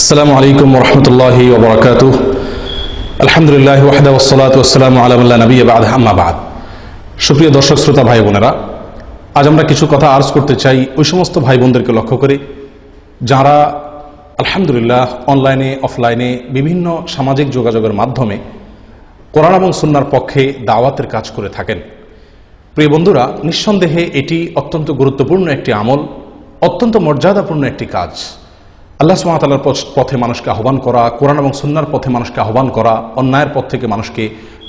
আসসালামু আলাইকুম ওরহমতুল্লাহি ওয়া বারাকাতুহু। আলহামদুলিল্লাহ ওয়াহদাহু ওয়াসসালাতু ওয়াসসালামু আলা মান লা নাবিয়্যা বা'দাহু, আম্মা বা'দ। সুপ্রিয় দর্শক শ্রোতা ভাই বোনেরা, আজ আমরা কিছু কথা আরজ করতে চাই ওই সমস্ত ভাই বোনদেরকে লক্ষ্য করে যারা আলহামদুলিল্লাহ অনলাইনে অফলাইনে বিভিন্ন সামাজিক যোগাযোগের মাধ্যমে কোরআন এবং সুন্নাহর পক্ষে দাওয়াতের কাজ করে থাকেন। প্রিয় বন্ধুরা, নিঃসন্দেহে এটি অত্যন্ত গুরুত্বপূর্ণ একটি আমল, অত্যন্ত মর্যাদাপূর্ণ একটি কাজ। আল্লাহ সুবহানাহু ওয়া তাআলার পথে মানুষকে আহ্বান করা, কোরআন এবং সুন্নাহর পথে মানুষকে আহ্বান করা, অন্যায়ের পথ থেকে মানুষকে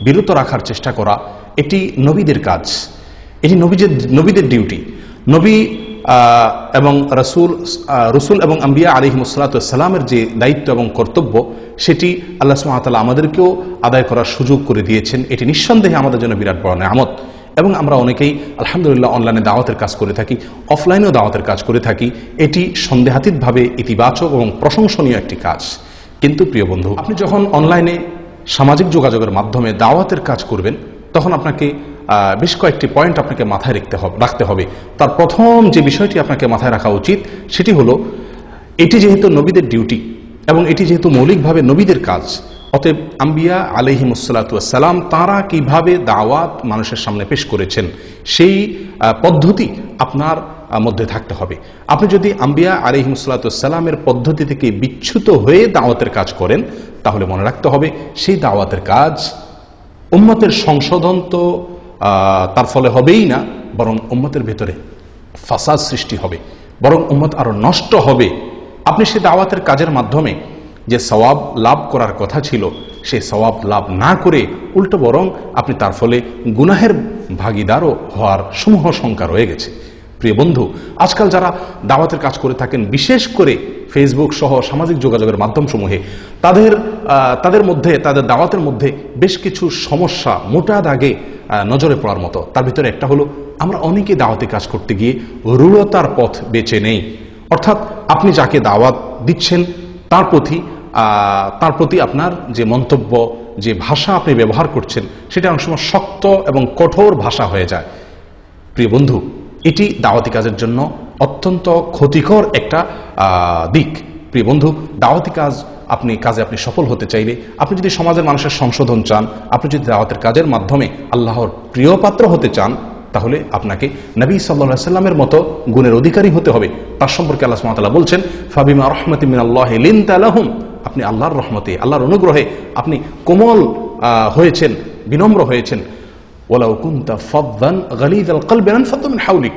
বিরত রাখার চেষ্টা করা, এটি নবীদের কাজ, এটি নবীদের ডিউটি। নবী এবং রসুল এবং আম্বিয়া আলাইহিমুসসালাতু ওয়াসসালামের যে দায়িত্ব এবং কর্তব্য, সেটি আল্লাহ সুবহানাহু ওয়া তাআলা আমাদেরকেও আদায় করার সুযোগ করে দিয়েছেন। এটি নিঃসন্দেহে আমাদের জন্য বিরাট বড় নেয়ামত। এবং আমরা অনেকেই আলহামদুলিল্লাহ অনলাইনে দাওয়াতের কাজ করে থাকি, অফলাইনেও দাওয়াতের কাজ করে থাকি। এটি সন্দেহাতীতভাবে ইতিবাচক এবং প্রশংসনীয় একটি কাজ। কিন্তু প্রিয় বন্ধু, আপনি যখন অনলাইনে সামাজিক যোগাযোগের মাধ্যমে দাওয়াতের কাজ করবেন, তখন আপনাকে বেশ কয়েকটি পয়েন্ট আপনাকে মাথায় রাখতে হবে। তার প্রথম যে বিষয়টি আপনাকে মাথায় রাখা উচিত সেটি হলো, এটি যেহেতু নবীদের ডিউটি এবং এটি যেহেতু মৌলিকভাবে নবীদের কাজ, অতএব আম্বিয়া আলাইহিমুসসালাতু ওয়াসসালাম তাঁরা কিভাবে দাওয়াত মানুষের সামনে পেশ করেছেন সেই পদ্ধতি আপনার মধ্যে থাকতে হবে। আপনি যদি আম্বিয়া আলাইহিমুসসালাতু ওয়াসসালামের পদ্ধতি থেকে বিচ্যুত হয়ে দাওয়াতের কাজ করেন, তাহলে মনে রাখতে হবে সেই দাওয়াতের কাজ উম্মতের সংশোধন তো তার ফলে হবেই না, বরং উম্মতের ভেতরে ফাসাদ সৃষ্টি হবে, বরং উম্মত আরো নষ্ট হবে। আপনি সেই দাওয়াতের কাজের মাধ্যমে যে সওয়াব লাভ করার কথা ছিল, সেই সওয়াব লাভ না করে উল্টো বরং আপনি তার ফলে গুনাহের ভাগীদারও হওয়ার সমূহ শঙ্কা রয়ে গেছে। প্রিয় বন্ধু, আজকাল যারা দাওয়াতের কাজ করে থাকেন, বিশেষ করে ফেসবুক সহ সামাজিক যোগাযোগের মাধ্যমসমূহে, তাদের মধ্যে, তাদের দাওয়াতের মধ্যে বেশ কিছু সমস্যা মোটা দাগে নজরে পড়ার মতো। তার ভিতরে একটা হলো, আমরা অনেকে দাওয়াতে কাজ করতে গিয়ে রূঢ়তার পথ বেছে নেই। অর্থাৎ আপনি যাকে দাওয়াত দিচ্ছেন তার প্রতি আপনার যে মন্তব্য, যে ভাষা আপনি ব্যবহার করছেন, সেটা অনেক সময় শক্ত এবং কঠোর ভাষা হয়ে যায়। প্রিয় বন্ধু, এটি দাওয়াতি কাজের জন্য অত্যন্ত ক্ষতিকর একটা দিক। প্রিয় বন্ধু, দাওয়াতি কাজে আপনি সফল হতে চাইলে, আপনি যদি সমাজের মানুষের সংশোধন চান, আপনি যদি দাওয়াতের কাজের মাধ্যমে আল্লাহর প্রিয় পাত্র হতে চান, তাহলে আপনাকে নবী সাল্লাল্লাহু আলাইহি ওয়াসাল্লামের মতো গুণের অধিকারী হতে হবে। তার সম্পর্কে আল্লাহ সুবহানাহু ওয়া তাআলা বলছেন, ফাবিমা রাহমাতিন মিনাল্লাহি লিনতা লাহুম, আপনি আল্লাহর রহমতে, আল্লাহর অনুগ্রহে আপনি কোমল হয়েছেন, বিনম্র হয়েছেন। ওয়ালাউ কুনতা ফাদদান গালিযাল কলবি লানফাদ্দু মিন হাওলিক,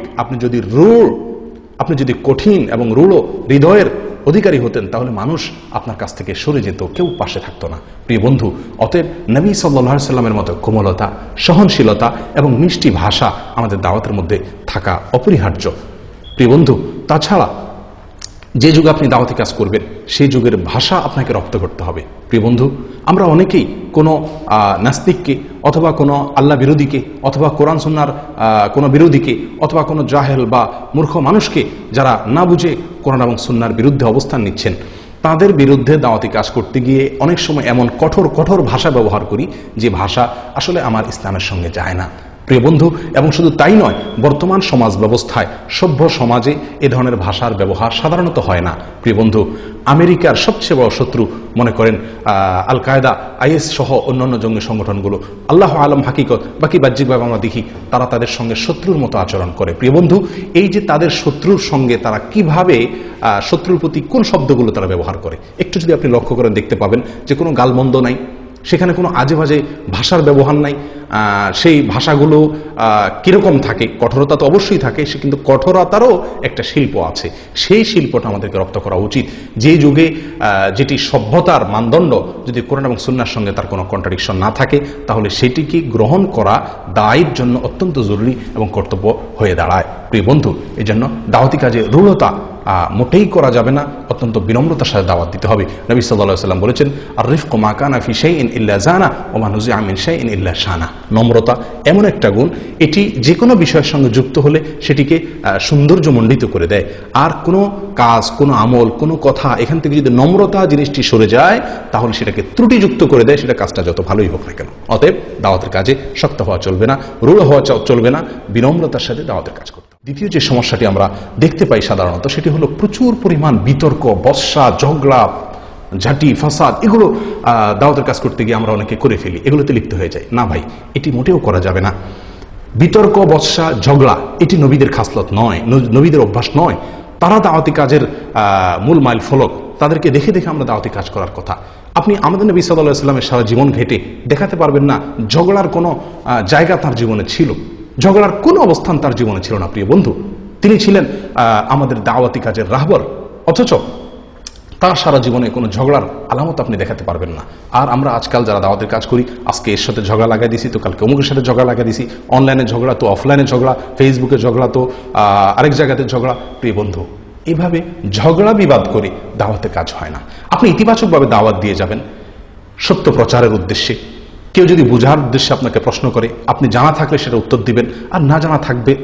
আপনি যদি কঠিন এবং রূঢ় হৃদয়ের অধিকারী হতেন, তাহলে মানুষ আপনার কাছ থেকে সরে যেত, কেউ পাশে থাকতো না। প্রিয় বন্ধু, অতএব নবী সাল্লাল্লাহু আলাইহি ওয়াসাল্লামের মতো কোমলতা, সহনশীলতা এবং মিষ্টি ভাষা আমাদের দাওয়াতের মধ্যে থাকা অপরিহার্য। প্রিয় বন্ধু, তাছাড়া যে যুগে আপনি দাওয়াতি কাজ করবেন, সেই যুগের ভাষা আপনাকে রপ্ত করতে হবে। প্রিয় বন্ধু, আমরা অনেকেই কোনো নাস্তিককে অথবা কোনো আল্লাহ বিরোধীকে অথবা কোরআন সুন্নাহর কোনো বিরোধীকে অথবা কোনো জাহেল বা মূর্খ মানুষকে, যারা না বুঝে কোরআন এবং সুন্নাহর বিরুদ্ধে অবস্থান নিচ্ছেন, তাদের বিরুদ্ধে দাওয়াতি কাজ করতে গিয়ে অনেক সময় এমন কঠোর ভাষা ব্যবহার করি, যে ভাষা আসলে আমার ইসলামের সঙ্গে যায় না। প্রিয় বন্ধু, এবং শুধু তাই নয়, বর্তমান সমাজ ব্যবস্থায়, সভ্য সমাজে এ ধরনের ভাষার ব্যবহার সাধারণত হয় না। প্রিয় বন্ধু, আমেরিকার সবচেয়ে বড় শত্রু মনে করেন আল কায়দা, আইএস সহ অন্যান্য জঙ্গি সংগঠনগুলো, আল্লাহ আলম হাকিকত, বাকি বাহ্যিকভাবে আমরা দেখি তারা তাদের সঙ্গে শত্রুর মতো আচরণ করে। প্রিয় বন্ধু, এই যে তাদের শত্রুর সঙ্গে তারা কিভাবে শত্রুর প্রতি কোন শব্দগুলো তারা ব্যবহার করে, একটু যদি আপনি লক্ষ্য করেন, দেখতে পাবেন যে কোনো গালমন্দ নাই, সেখানে কোনো আজে বাজে ভাষার ব্যবহার নাই। সেই ভাষাগুলো কিরকম থাকে, কঠোরতা তো অবশ্যই থাকে, সে কিন্তু কঠোরতারও একটা শিল্প আছে। সেই শিল্পটা আমাদেরকে রপ্ত করা উচিত। যে যুগে যেটি সভ্যতার মানদণ্ড, যদি কোরআন এবং সুন্নাহর সঙ্গে তার কোনো কন্ট্রাডিকশন না থাকে, তাহলে সেটিকে গ্রহণ করা দায়ের জন্য অত্যন্ত জরুরি এবং কর্তব্য হয়ে দাঁড়ায়। প্রিয় বন্ধু, এই জন্য দাওয়াতি কাজে রূঢ়তা মোটেই করা যাবে না, অত্যন্ত বিনম্রতার সাথে দাওয়াত দিতে হবে। নবী সাল্লাল্লাহু আলাইহি ওয়াসাল্লাম বলেছেন, আর রিফকু মা কানা ফি শাইইন ইল্লা জানা ওয়া মা নুজিআ মিন শাইইন ইল্লা শানা। নম্রতা এমন একটা গুণ, এটি যে কোনো বিষয়ের সঙ্গে যুক্ত হলে সেটিকে সৌন্দর্যমণ্ডিত করে দেয়। আর কোনো কাজ, কোনো আমল, কোনো কথা, এখান থেকে যদি নম্রতা জিনিসটি সরে যায়, তাহলে সেটাকে ত্রুটিযুক্ত করে দেয়, সেটা কাজটা যত ভালোই হোক না কেন। অতএব দাওয়াতের কাজে শক্ত হওয়া চলবে না, রূঢ় হওয়া চলবে না, বিনম্রতার সাথে দাওয়াতের কাজ করতে। দ্বিতীয় যে সমস্যাটি আমরা দেখতে পাই সাধারণত, সেটি হলো প্রচুর পরিমাণ বিতর্ক, বর্ষা, ঝগড়া, ঝাঁটি ফাসাদ, এগুলো দাওয়াতের কাজ করতে গিয়ে আমরা অনেকে করে ফেলি, এগুলোতে লিপ্ত হয়ে যায়। না ভাই, এটি মোটেও করা যাবে না। বিতর্ক, বৎসা, ঝগড়া এটি নবীদের খাসলত নয়, নবীদের অভ্যাস নয়। তারা দাওয়াতি কাজের মূল মাইল ফলক, তাদেরকে দেখে দেখে আমরা দাওয়াতি কাজ করার কথা। আপনি আমাদের নবী সাল্লাল্লাহু আলাইহি ওয়াসাল্লামের সারা জীবন ঘেটে দেখাতে পারবেন না ঝগড়ার কোনো জায়গা তার জীবনে ছিল, ঝগড়ার কোনো অবস্থান তার জীবনে ছিল না। প্রিয় বন্ধু, তিনি ছিলেন আমাদের দাওয়াতি কাজের রাহবার, অথচ তার সারা জীবনে কোনো ঝগড়ার আলামত আপনি দেখাতে পারবেন না। আর আমরা আজকাল যারা দাওয়াতের কাজ করি, আজকে এর সাথে ঝগড়া লাগাই দিছি, তো কালকে অমুকের সাথে ঝগড়া লাগাই দিছি, অনলাইনে ঝগড়া তো অফলাইনে ঝগড়া, ফেসবুকে ঝগড়া তো আরেক জায়গাতে ঝগড়া। প্রিয় বন্ধু, এভাবে ঝগড়া বিবাদ করে দাওয়াতের কাজ হয় না। আপনি ইতিবাচকভাবে দাওয়াত দিয়ে যাবেন সত্য প্রচারের উদ্দেশ্যে। কেউ যদি বোঝার উদ্দেশ্যে আপনাকে প্রশ্ন করে, আপনি জানা থাকলে সেটা উত্তর দিবেন, আর না জানা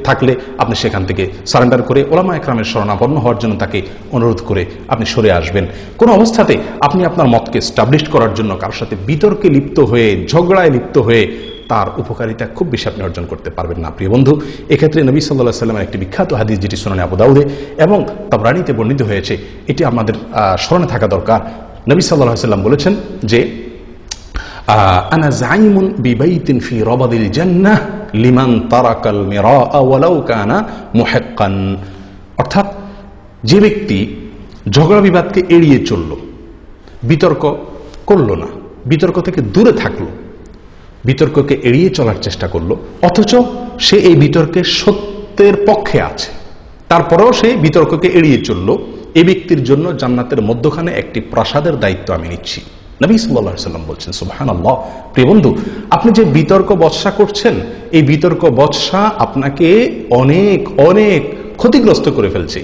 থাকলে আপনি সেখান থেকে সারেন্ডার করে ওলামা একরামের শরণাপন্ন হওয়ার জন্য তাকে অনুরোধ করে আপনি সরে আসবেন। কোনো অবস্থাতে আপনি আপনার মতকে স্টাবলিশ করার জন্য কারোর সাথে বিতর্কে লিপ্ত হয়ে, ঝগড়ায় লিপ্ত হয়ে তার উপকারিতা খুব বেশি আপনি অর্জন করতে পারবেন না। প্রিয় বন্ধু, এক্ষেত্রে নবী সাল্লাল্লাহু আলাইহি ওয়াসাল্লামের একটি বিখ্যাত হাদিস, যেটি সুনানে আবু দাউদে এবং তাবরানীতে বর্ণিত হয়েছে, এটি আমাদের স্মরণে থাকা দরকার। নবী সাল্লাল্লাহু আলাইহি ওয়াসাল্লাম বলেছেন যে আনা যাইমুন বিবাইতিন ফি রাবাদিল জান্নাহ লিমান তারাকাল মিরাআ ওয়ালাউ কানা মুহিক্কান। অর্থাৎ যে ব্যক্তি ঝগড়া বিবাদকে এড়িয়ে চলল, বিতর্ক করলো না, বিতর্ক থেকে দূরে থাকলো, বিতর্ককে এড়িয়ে চলার চেষ্টা করলো, অথচ সে এই বিতর্কের সত্যের পক্ষে আছে, তারপরেও সে বিতর্ককে এড়িয়ে চলল, এই ব্যক্তির জন্য জান্নাতের মধ্যখানে একটি প্রাসাদের দায়িত্ব আমি নিচ্ছি। নবী সাল্লাল্লাহু আলাইহি ওয়াসাল্লাম বলছেন, সুবহানাল্লাহ। প্রিয় বন্ধু, আপনি যে বিতর্ক বৎসা করছেন, এই বিতর্ক বৎসা আপনাকে অনেক অনেক ক্ষতিগ্রস্ত করে ফেলছে।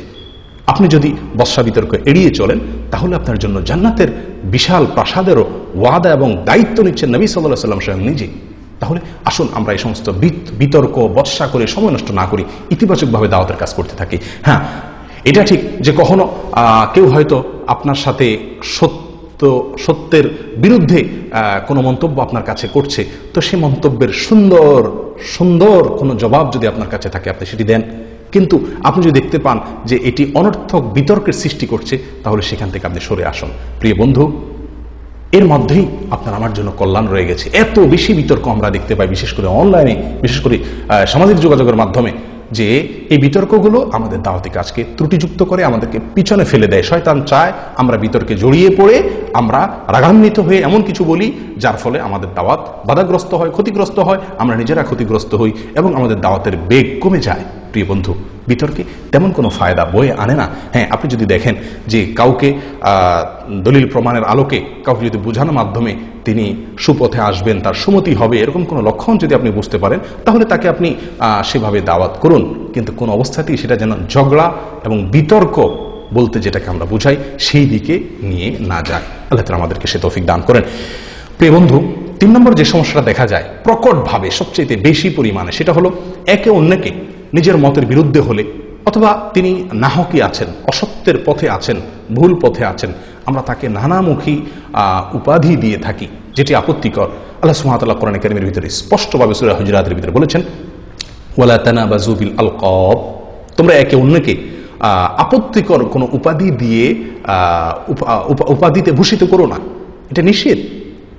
আপনি যদি বৎসা বিতর্ক এড়িয়ে চলেন, তাহলে আপনার জন্য জান্নাতের বিশাল প্রাসাদেরও ওয়াদা এবং দায়িত্ব নিচ্ছেন নবী সাল্লাল্লাহু আলাইহি ওয়াসাল্লাম স্বয়ং নিজে। তাহলে আসুন আমরা এই সমস্ত বিতর্ক বৎসা করে সময় নষ্ট না করি, ইতিবাচকভাবে দাওয়াতের কাজ করতে থাকি। হ্যাঁ, এটা ঠিক যে কখনো কেউ হয়তো আপনার সাথে সত্যের বিরুদ্ধে কোনো মন্তব্য আপনার কাছে করছে, তো সে মন্তব্যের সুন্দর সুন্দর কোনো জবাব যদি আপনার কাছে থাকে, আপনি সেটি দেন। কিন্তু আপনি যদি দেখতে পান যে এটি অনর্থক বিতর্কের সৃষ্টি করছে, তাহলে সেখান থেকে আপনি সরে আসুন। প্রিয় বন্ধু, এর মধ্যেই আপনার আমার জন্য কল্যাণ রয়ে গেছে। এত বেশি বিতর্ক আমরা দেখতে পাই, বিশেষ করে অনলাইনে, বিশেষ করে সামাজিক যোগাযোগের মাধ্যমে, যে এই বিতর্কগুলো আমাদের দাওয়াতি কাজকে ত্রুটিযুক্ত করে, আমাদেরকে পিছনে ফেলে দেয়। শয়তান চায় আমরা বিতর্কে জড়িয়ে পড়ে আমরা রাগান্বিত হয়ে এমন কিছু বলি যার ফলে আমাদের দাওয়াত বাধাগ্রস্ত হয়, ক্ষতিগ্রস্ত হয়, আমরা নিজেরা ক্ষতিগ্রস্ত হই এবং আমাদের দাওয়াতের বেগ কমে যায়। প্রিয় বন্ধু, বিতর্কে তেমন কোনো ফায়দা বয়ে আনে না। হ্যাঁ, আপনি যদি দেখেন যে কাউকে দলিল প্রমাণের আলোকে কাউকে যদি বোঝানোর মাধ্যমে তিনি সুপথে আসবেন, তার সুমতি হবে, এরকম কোনো লক্ষণ যদি আপনি বুঝতে পারেন, তাহলে তাকে আপনি সেভাবে দাওয়াত করুন। কিন্তু কোন অবস্থাতেই সেটা যেন ঝগড়া এবং বিতর্ক বলতে যেটাকে আমরা বুঝাই, সেই দিকে নিয়ে না যায়। আল্লাহ তাআলা আমাদেরকে সে তৌফিক দান করেন। প্রিয় বন্ধু, 3 নম্বর যে সমস্যাটা দেখা যায় প্রকটভাবে সবচেয়ে বেশি পরিমাণে, সেটা হলো একে অন্যকে নিজের মতের বিরুদ্ধে হলে, অথবা তিনি নাহকি আছেন, অসত্যের পথে আছেন, ভুল পথে আছেন, আমরা তাকে নানামুখী উপাধি দিয়ে থাকি, যেটি আপত্তিকর। আল্লাহ সুবহানাহু ওয়া তাআলা কোরআনে কারীমের ভিতরে স্পষ্টভাবে সূরা হুজুরাতের ভিতরে বলেছেন, ওয়ালা তানাবাযু বিল আলকাব, তোমরা একে অন্যকে আপত্তিকর কোনো উপাধি দিয়ে উপাধিতে ভূষিত করো না। এটা নিষেধ,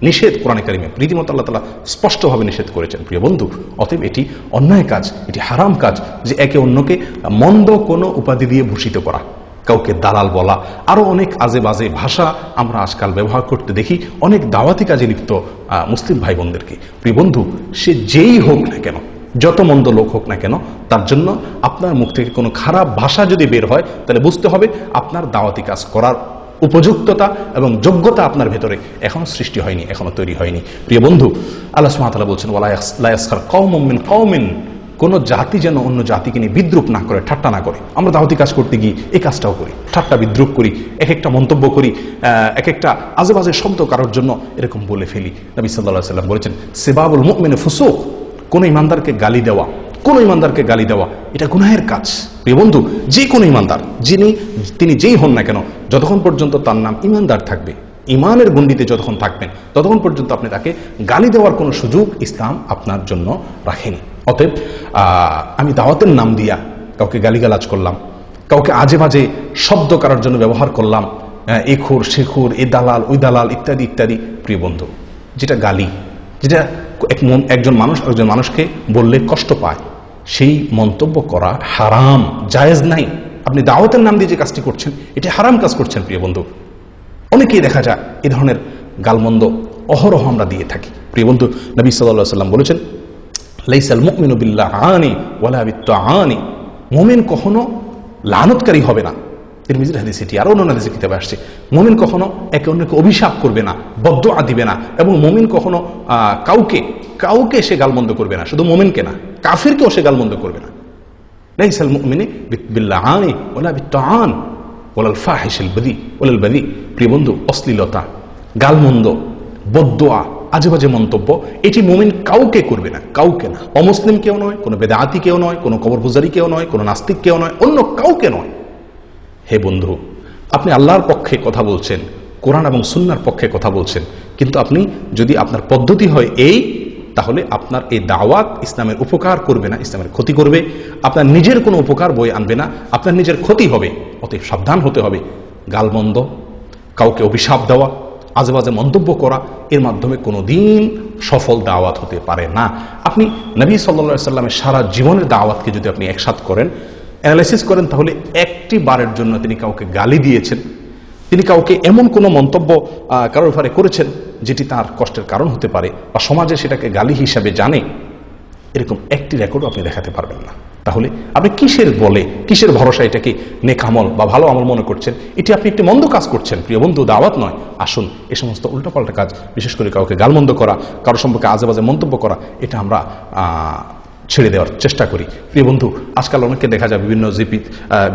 নিষেধ কোরআনে কারিমে রীতিমতো আল্লাহ তাআলা স্পষ্টভাবে নিষেধ করেছেন। প্রিয় বন্ধু, অতএব এটি অন্যায় কাজ, এটি হারাম কাজ যে একে অন্যকে মন্দ কোনো উপাধি দিয়ে ভূষিত করা, কাউকে দালাল বলা, আরো অনেক আজে বাজে ভাষা আমরা আজকাল ব্যবহার করতে দেখি অনেক দাওয়াতি কাজে লিপ্ত মুসলিম ভাই বোনদেরকে। প্রিয় বন্ধু, সে যেই হোক না কেন, যত মন্দ লোক হোক না কেন, তার জন্য আপনার মুখ থেকে কোনো খারাপ ভাষা যদি বের হয়, তাহলে বুঝতে হবে আপনার দাওয়াতি কাজ করার উপযুক্ততা এবং যোগ্যতা আপনার ভেতরে এখনো সৃষ্টি হয়নি, এখনো তৈরি হয়নি। প্রিয় বন্ধু, আল্লাহ সুবহানাহু ওয়া তাআলা বলছেন, ওয়ালা ইয়াসখার কওমুম মিন কওমিন, কোন জাতি যেন অন্য জাতিকে নিয়ে বিদ্রুপ না করে, ঠাট্টা না করে। আমরা দাওয়াতি কাজ করতে গিয়ে এই কাজটাও করি, ঠাট্টা বিদ্রুপ করি, এক একটা মন্তব্য করি, এক একটা আজে বাজে শব্দ কারোর জন্য এরকম বলে ফেলি। নবী সাল্লাল্লাহু আলাইহি ওয়াসাল্লাম বলেছেন, সিবাবুল মুমিনি ফুসুক, কোন ইমানদারকে গালি দেওয়া, কোন ইমানদারকে গালি দেওয়া এটা গুনাহের কাজ। প্রিয় বন্ধু, যে কোনো ইমানদার তিনি যেই হন না কেন, যতক্ষণ পর্যন্ত তার নাম ইমানদার থাকবে, ইমানের গণ্ডিতে যতক্ষণ থাকবেন, ততক্ষণ পর্যন্ত আপনি তাকে গালি দেওয়ার কোনো সুযোগ ইসলাম আপনার জন্য রাখেনি। অতএব আমি দাওয়াতের নাম দিয়া কাউকে গালিগালাজ করলাম, কাউকে আজে বাজে শব্দ করার জন্য ব্যবহার করলাম, এ খোর সে খোর, এ দালাল ওই দালাল ইত্যাদি ইত্যাদি। প্রিয় বন্ধু, যেটা গালি, যেটা একজন মানুষকে বললে কষ্ট পায়, সেই মন্তব্য করা হারাম, জায়েজ নাই। আপনি দাওয়াতের নাম দিয়ে যে কাজটি করছেন এটি হারাম কাজ করছেন। প্রিয় বন্ধু, অনেকেই দেখা যায় এ ধরনের গালমন্দ অহরহ আমরা দিয়ে থাকি। প্রিয় বন্ধু, নবী সাল্লাল্লাহু আলাইহি ওয়াসাল্লাম বলেছেন, লাইসাল মুমিনু বিল্লাআনি ওয়ালা বিত্তাআনি, মুমিন কখনো লানতকারী হবে না। তিরমিজির হাদিস এটি, আরো অন্য হাদিসে কিতাবে আসছে। মুমিন কখনো একে অন্যকে অভিশাপ করবে না, বদদুআ দিবে না, এবং মুমিন কখনো কাউকে সে গালমন্দ করবে না। শুধু মুমিনকে না, কাফিরকেও সে গালমন্দ করবে না। লাইসাল মুমিনু বিল্লাআনি ওয়ালা বিত্তাআন ওয়ালাল ফাহিশিল বদি ওয়ালাল বদি। প্রিয় বন্ধু, অশ্লীলতা, গালমন্দ, বদদুআ, আজে বাজে মন্তব্য, এটি মুমিন কাউকে করবে না, কাউকে না। অমুসলিম কেউ নয়, কোনো বেদাতি কেউ নয়, কোনো কবর পূজারী কেউ নয়, কোনো নাস্তিক কেউ নয়, অন্য কাউকে নয়। হে বন্ধু, আপনি আল্লাহর পক্ষে কথা বলছেন, কোরআন এবং সুন্নাহর পক্ষে কথা বলছেন, কিন্তু আপনি যদি আপনার পদ্ধতি হয় এই, তাহলে আপনার এই দাওয়াত ইসলামের উপকার করবে না, ইসলামের ক্ষতি করবে। আপনার নিজের কোনো উপকার বয়ে আনবে না, আপনার নিজের ক্ষতি হবে। অতএব সাবধান হতে হবে। গালমন্দ, কাউকে অভিশাপ দেওয়া, আজেবাজে মন্তব্য করা, এর মাধ্যমে কোনোদিন সফল দাওয়াত হতে পারে না। আপনি নবী সাল্লাল্লাহু আলাইহি ওয়াসাল্লামের সারা জীবনের দাওয়াতকে যদি আপনি একসাথে করেন, অ্যানালাইসিস করেন, তাহলে একটি বারের জন্য তিনি কাউকে গালি দিয়েছেন, তিনি কাউকে এমন কোনো মন্তব্য কারোর ব্যাপারে করেছেন যেটি তার কষ্টের কারণ হতে পারে, বা সমাজে সেটাকে গালি হিসাবে জানে, এরকম একটি রেকর্ডও আপনি দেখাতে পারবেন না। তাহলে আপনি কিসের বলে, কিসের ভরসা এটাকে নেক আমল বা ভালো আমল মনে করছেন? এটি আপনি একটি মন্দ কাজ করছেন। প্রিয় বন্ধু, দাওয়াত নয়। আসুন, এ সমস্ত উল্টাপাল্টা কাজ, বিশেষ করে কাউকে গালমন্দ করা, কারো সম্পর্কে আজেবাজে মন্তব্য করা, এটা আমরা ছেড়ে দেওয়ার চেষ্টা করি। প্রিয় বন্ধু, আজকাল অনেকে দেখা যায়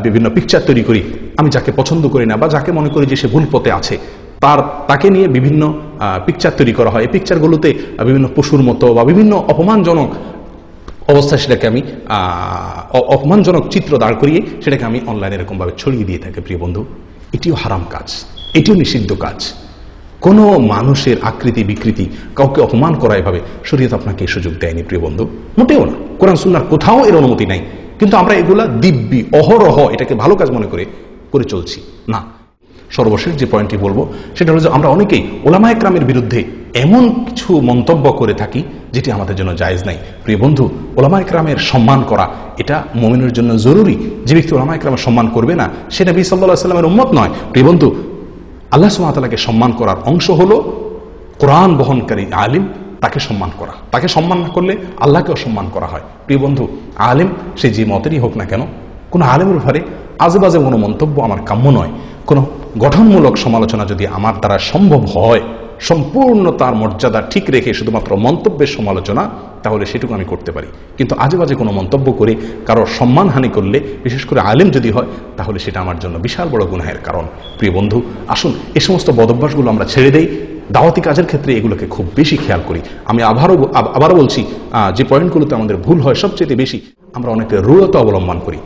বিভিন্ন পিকচার তৈরি করি। আমি যাকে পছন্দ করি না বা যাকে মনে করি যে সে ভুল পথে আছে, তাকে নিয়ে বিভিন্ন পিকচার তৈরি করা হয়। এই পিকচারগুলোতে বিভিন্ন পশুর মতো বা বিভিন্ন অপমানজনক অবস্থায় সেটাকে আমি অপমানজনক চিত্র দাঁড় করিয়ে সেটাকে আমি অনলাইনে এরকমভাবে ছড়িয়ে দিয়ে থাকি। প্রিয় বন্ধু, এটিও হারাম কাজ, এটিও নিষিদ্ধ কাজ। কোনো মানুষের আকৃতি বিকৃতি, কাউকে অপমান করা এভাবে শরীয়ত আপনাকে এই সুযোগ দেয়নি। প্রিয় বন্ধু, মোটেও না। কোরআন সুন্নাহর কোথাও এর অনুমতি নাই, কিন্তু আমরা এগুলা দিব্যি অহরহ এটাকে ভালো কাজ মনে করে চলছি না। সর্বশেষ যে পয়েন্টটি বলবো সেটা হলো যে আমরা অনেকেই ওলামায়ে কেরামের বিরুদ্ধে এমন কিছু মন্তব্য করে থাকি যেটি আমাদের জন্য জায়েজ নাই। প্রিয় বন্ধু, ওলামায়ে কেরামের সম্মান করা এটা মুমিনের জন্য জরুরি। যে ব্যক্তি ওলামায়ে কেরামের সম্মান করবে না, সে নবী সাল্লাল্লাহু আলাইহি ওয়াসাল্লামের উম্মত নয়। প্রিয় বন্ধু, আল্লাহ সুবহানাহু ওয়া তাআলাকে সম্মান করার অংশ হলো কোরআন বহনকারী আলিম, তাকে সম্মান করা। তাকে সম্মান না করলে আল্লাহকেও সম্মান করা হয়। প্রিয় বন্ধু, আলিম সে যে মতেরই হোক না কেন, কোনো আলিমের ব্যাপারে আজেবাজে কোনো মন্তব্য আমার কাম্য নয়। কোনো গঠনমূলক সমালোচনা যদি আমার দ্বারা সম্ভব হয়, সম্পূর্ণ তার মর্যাদা ঠিক রেখে শুধুমাত্র মন্তব্যের সমালোচনা, তাহলে সেটুকু আমি করতে পারি। কিন্তু আজেবাজে কোনো মন্তব্য করে কারোর সম্মানহানি করলে, বিশেষ করে আলেম যদি হয়, তাহলে সেটা আমার জন্য বিশাল বড় গুনাহের কারণ। প্রিয় বন্ধু, আসুন এই সমস্ত বদভ্যাসগুলো আমরা ছেড়ে দেই। দাওয়াতি কাজের ক্ষেত্রে এগুলোকে খুব বেশি খেয়াল করি। আমি আবারও বলছি, যে পয়েন্টগুলোতে আমাদের ভুল হয় সবচেয়ে বেশি, আমরা অনেকে রূঢ়তা অবলম্বন করি।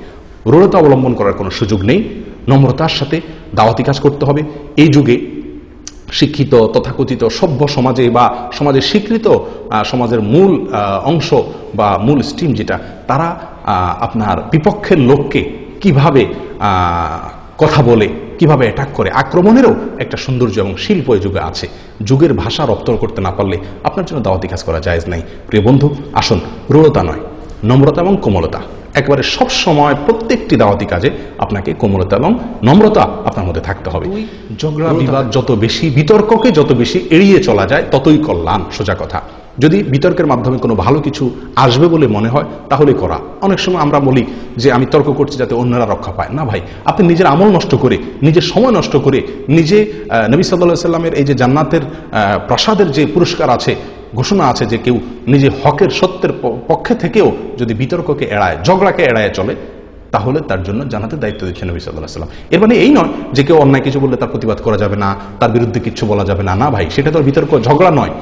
রূঢ়তা অবলম্বন করার কোনো সুযোগ নেই। নম্রতার সাথে দাওয়াতি কাজ করতে হবে। এই যুগে শিক্ষিত তথাকথিত সভ্য সমাজে বা সমাজের স্বীকৃত সমাজের মূল অংশ বা মূল স্ট্রিম যেটা, তারা আপনার বিপক্ষের লোককে কিভাবে কথা বলে, কিভাবে অ্যাটাক করে, আক্রমণেরও একটা সৌন্দর্য এবং শিল্প এই যুগে আছে। যুগের ভাষা রপ্ত করতে না পারলে আপনার জন্য দাওয়াতি কাজ করা জায়েজ নাই। প্রিয় বন্ধু, আসুন রূঢ়তা নয়, নম্রতা এবং কোমলতা, একবারে সব সময় প্রত্যেকটি দাওয়াতি কাজে আপনাকে কোমলতা এবং নম্রতা আপনার মধ্যে থাকতে হবে। ঝগড়া বিবাদ যত বেশি, বিতর্ককে যত বেশি এড়িয়ে চলা যায় ততই কল্যাণ। সোজা কথা, যদি বিতর্কের মাধ্যমে কোনো ভালো কিছু আসবে বলে মনে হয় তাহলে করা। অনেক সময় আমরা বলি যে আমি তর্ক করছি যাতে অন্যরা রক্ষা পায়। না ভাই, আপনি নিজের আমল নষ্ট করে, নিজের সময় নষ্ট করে, নিজে নবী সাল্লাল্লাহু আলাইহি সাল্লামের এই যে জান্নাতের প্রাসাদের যে পুরস্কার আছে, ঘোষণা আছে যে কেউ নিজে হকের সত্যের পক্ষে থেকেও যদি বিতর্ককে এড়ায়, ঝগড়াকে এড়ায় চলে, তাহলে তার জন্য জান্নাতের দায়িত্ব দিচ্ছেন নবী সাল্লাল্লাহু আলাইহি ওয়াসাল্লাম। এর মানে এই নয় যে কেউ অন্যায় কিছু বললে তার প্রতিবাদ করা যাবে না, তার বিরুদ্ধে কিছু বলা যাবে না। না ভাই, সেটা তো বিতর্ক, ঝগড়া নয়,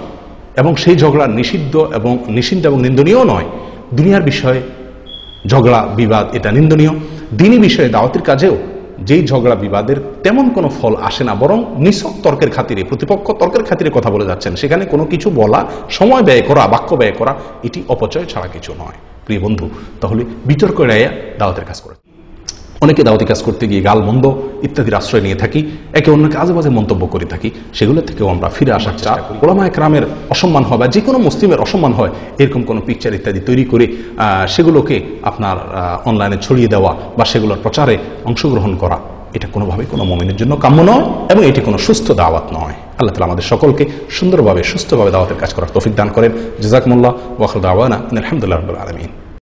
এবং সেই ঝগড়া নিষিদ্ধ এবং নিন্দনীয় নয়। দুনিয়ার বিষয়ে ঝগড়া বিবাদ এটা নিন্দনীয়। দ্বীনি বিষয়ে দাওয়াতের কাজেও যেই ঝগড়া বিবাদের তেমন কোনো ফল আসে না, বরং নিছক তর্কের খাতিরে, প্রতিপক্ষ তর্কের খাতিরে কথা বলে যাচ্ছেন, সেখানে কোনো কিছু বলা, সময় ব্যয় করা, বাক্য ব্যয় করা, এটি অপচয় ছাড়া কিছু নয়। প্রিয় বন্ধু, তাহলে বিতর্ক এড়াইয়া দাওয়াতের কাজ করে। অনেকে দাওয়াতি কাজ করতে গিয়ে গালমন্দ ইত্যাদির আশ্রয় নিয়ে থাকি, একে অন্যকে আজে বাজে মন্তব্য করে থাকি, সেগুলো থেকেও আমরা ফিরে আসার চেষ্টা করি। ওলামায়ে কেরামের অসম্মান হয় বা যে কোনো মুসলিমের অসম্মান হয় এরকম কোনো পিকচার ইত্যাদি তৈরি করে সেগুলোকে আপনার অনলাইনে ছড়িয়ে দেওয়া বা সেগুলোর প্রচারে অংশগ্রহণ করা, এটা কোনোভাবেই কোনো মুমিনের জন্য কাম্য নয় এবং এটি কোনো সুস্থ দাওয়াত নয়। আল্লাহ তাআলা আমাদের সকলকে সুন্দরভাবে সুস্থভাবে দাওয়াতের কাজ করার তৌফিক দান করেন। জাযাকুমুল্লাহ ওয়া আখিরু দাওয়ানা আলহামদুলিল্লাহি রাব্বিল আলামিন।